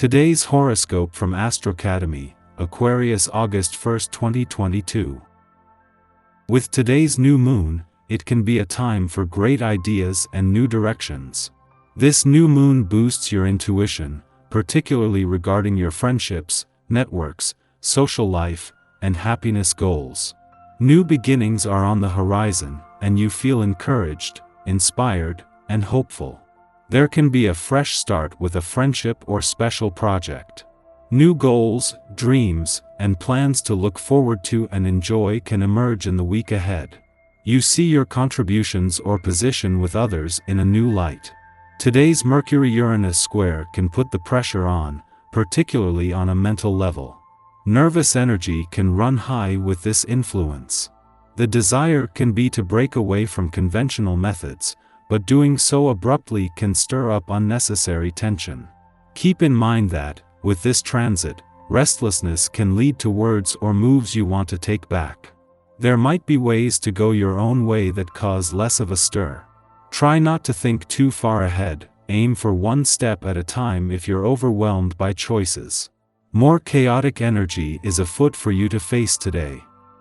Today's horoscope from Astrocademy, Aquarius August 1st, 2022. With today's new moon, it can be a time for great ideas and new directions. This new moon boosts your intuition, particularly regarding your friendships, networks, social life, and happiness goals. New beginnings are on the horizon, and you feel encouraged, inspired, and hopeful. There can be a fresh start with a friendship or special project. New goals, dreams, and plans to look forward to and enjoy can emerge in the week ahead. You see your contributions or position with others in a new light. Today's Mercury-Uranus square can put the pressure on, particularly on a mental level. Nervous energy can run high with this influence. The desire can be to break away from conventional methods, but doing so abruptly can stir up unnecessary tension. Keep in mind that, with this transit, restlessness can lead to words or moves you want to take back. There might be ways to go your own way that cause less of a stir. Try not to think too far ahead, aim for one step at a time if you're overwhelmed by choices. More chaotic energy is afoot for you to face today.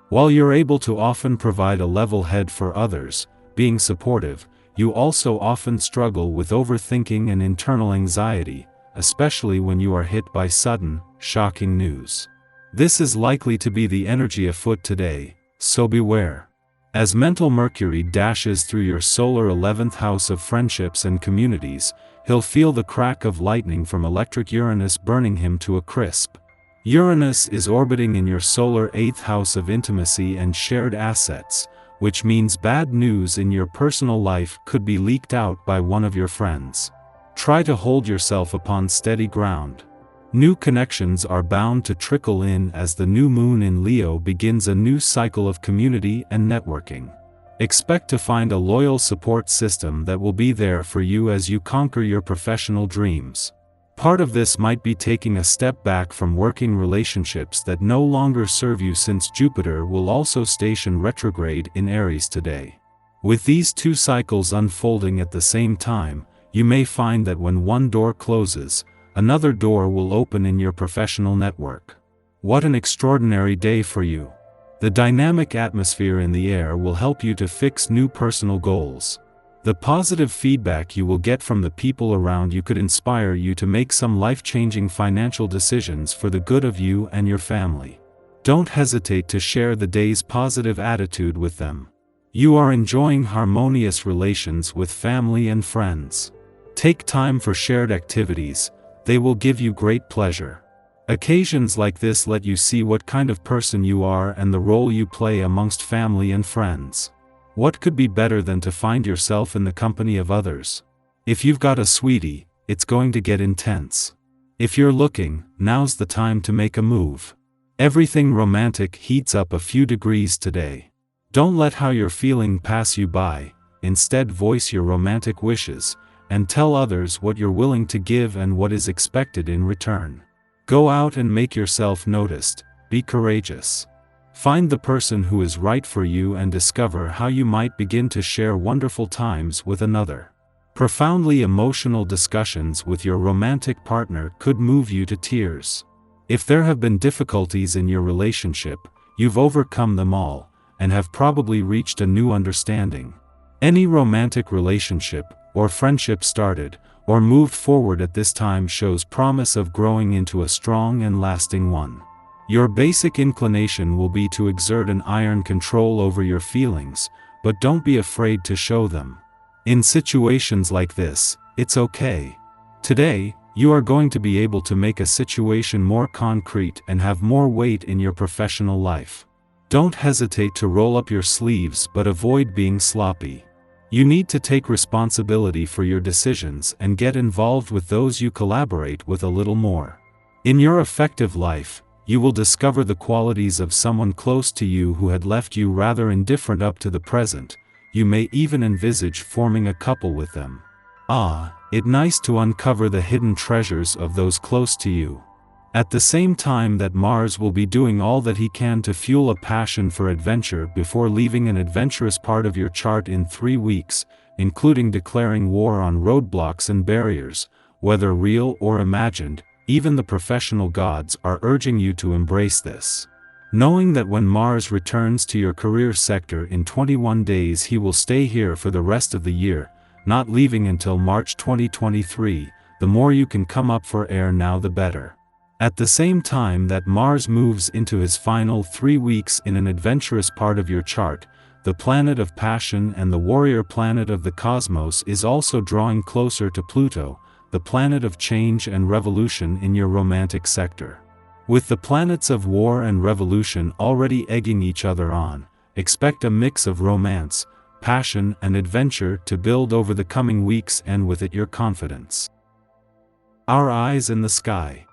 While you're able to often provide a level head for others, being supportive, you also often struggle with overthinking and internal anxiety, especially when you are hit by sudden, shocking news. This is likely to be the energy afoot today, so beware. As mental Mercury dashes through your solar 11th house of friendships and communities, he'll feel the crack of lightning from electric Uranus burning him to a crisp. Uranus is orbiting in your solar 8th house of intimacy and shared assets, which means bad news in your personal life could be leaked out by one of your friends. Try to hold yourself upon steady ground. New connections are bound to trickle in as the new moon in Leo begins a new cycle of community and networking. Expect to find a loyal support system that will be there for you as you conquer your professional dreams. Part of this might be taking a step back from working relationships that no longer serve you, since Jupiter will also station retrograde in Aries today. With these two cycles unfolding at the same time, you may find that when one door closes, another door will open in your professional network. What an extraordinary day for you! The dynamic atmosphere in the air will help you to fix new personal goals. The positive feedback you will get from the people around you could inspire you to make some life-changing financial decisions for the good of you and your family. Don't hesitate to share the day's positive attitude with them. You are enjoying harmonious relations with family and friends. Take time for shared activities, they will give you great pleasure. Occasions like this let you see what kind of person you are and the role you play amongst family and friends. What could be better than to find yourself in the company of others? If you've got a sweetie, it's going to get intense. If you're looking, now's the time to make a move. Everything romantic heats up a few degrees today. Don't let how you're feeling pass you by, instead voice your romantic wishes, and tell others what you're willing to give and what is expected in return. Go out and make yourself noticed, be courageous. Find the person who is right for you and discover how you might begin to share wonderful times with another. Profoundly emotional discussions with your romantic partner could move you to tears. If there have been difficulties in your relationship, you've overcome them all, and have probably reached a new understanding. Any romantic relationship, or friendship started, or moved forward at this time shows promise of growing into a strong and lasting one. Your basic inclination will be to exert an iron control over your feelings, but don't be afraid to show them. In situations like this, it's okay. Today, you are going to be able to make a situation more concrete and have more weight in your professional life. Don't hesitate to roll up your sleeves, but avoid being sloppy. You need to take responsibility for your decisions and get involved with those you collaborate with a little more. In your affective life, you will discover the qualities of someone close to you who had left you rather indifferent up to the present. You may even envisage forming a couple with them. It's nice to uncover the hidden treasures of those close to you. At the same time that Mars will be doing all that he can to fuel a passion for adventure before leaving an adventurous part of your chart in 3 weeks, including declaring war on roadblocks and barriers, whether real or imagined, even the professional gods are urging you to embrace this. Knowing that when Mars returns to your career sector in 21 days he will stay here for the rest of the year, not leaving until March 2023, the more you can come up for air now the better. At the same time that Mars moves into his final 3 weeks in an adventurous part of your chart, the planet of passion and the warrior planet of the cosmos is also drawing closer to Pluto, the planet of change and revolution in your romantic sector. With the planets of war and revolution already egging each other on, expect a mix of romance, passion and adventure to build over the coming weeks, and with it your confidence. Our eyes in the sky.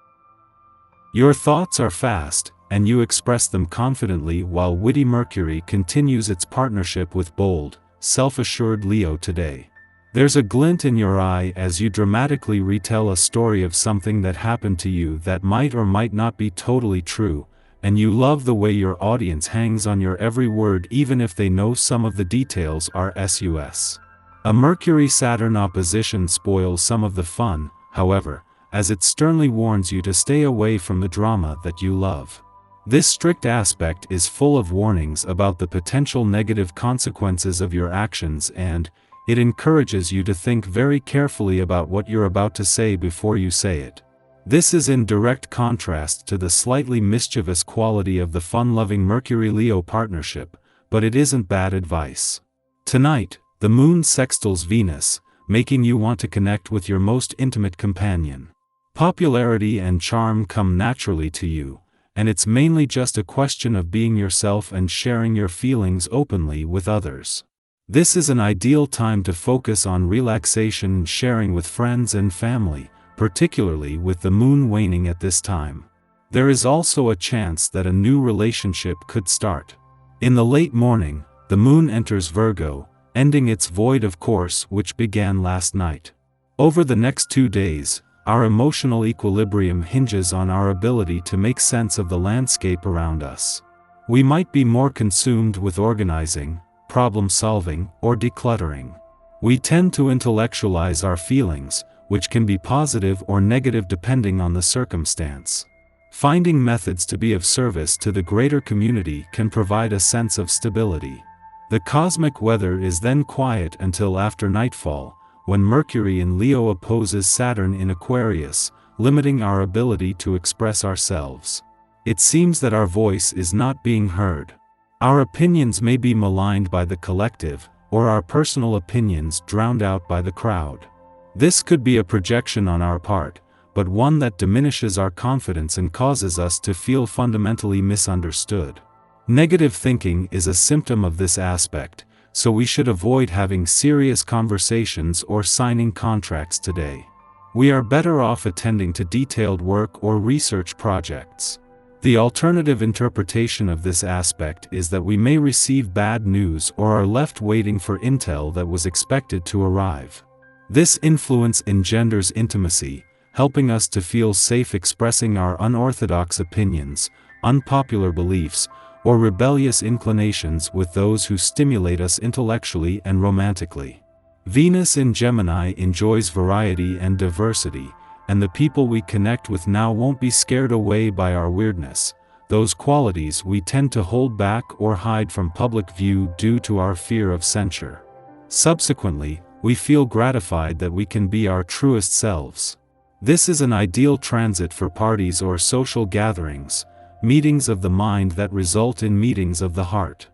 Your thoughts are fast, and you express them confidently while witty Mercury continues its partnership with bold, self-assured Leo today. There's a glint in your eye as you dramatically retell a story of something that happened to you that might or might not be totally true, and you love the way your audience hangs on your every word even if they know some of the details are sus. A Mercury-Saturn opposition spoils some of the fun, however, as it sternly warns you to stay away from the drama that you love. This strict aspect is full of warnings about the potential negative consequences of your actions, and it encourages you to think very carefully about what you're about to say before you say it. This is in direct contrast to the slightly mischievous quality of the fun-loving Mercury-Leo partnership, but it isn't bad advice. Tonight, the moon sextiles Venus, making you want to connect with your most intimate companion. Popularity and charm come naturally to you, and it's mainly just a question of being yourself and sharing your feelings openly with others. This is an ideal time to focus on relaxation and sharing with friends and family, particularly with the moon waning at this time. There is also a chance that a new relationship could start. In the late morning, the moon enters Virgo, ending its void of course which began last night. Over the next 2 days, our emotional equilibrium hinges on our ability to make sense of the landscape around us. We might be more consumed with organizing, problem-solving, or decluttering. We tend to intellectualize our feelings, which can be positive or negative depending on the circumstance. Finding methods to be of service to the greater community can provide a sense of stability. The cosmic weather is then quiet until after nightfall, when Mercury in Leo opposes Saturn in Aquarius, limiting our ability to express ourselves. It seems that our voice is not being heard. Our opinions may be maligned by the collective, or our personal opinions drowned out by the crowd. This could be a projection on our part, but one that diminishes our confidence and causes us to feel fundamentally misunderstood. Negative thinking is a symptom of this aspect, so we should avoid having serious conversations or signing contracts today. We are better off attending to detailed work or research projects. The alternative interpretation of this aspect is that we may receive bad news or are left waiting for intel that was expected to arrive. This influence engenders intimacy, helping us to feel safe expressing our unorthodox opinions, unpopular beliefs, or rebellious inclinations with those who stimulate us intellectually and romantically. Venus in Gemini enjoys variety and diversity, and the people we connect with now won't be scared away by our weirdness, those qualities we tend to hold back or hide from public view due to our fear of censure. Subsequently, we feel gratified that we can be our truest selves. This is an ideal transit for parties or social gatherings, meetings of the mind that result in meetings of the heart.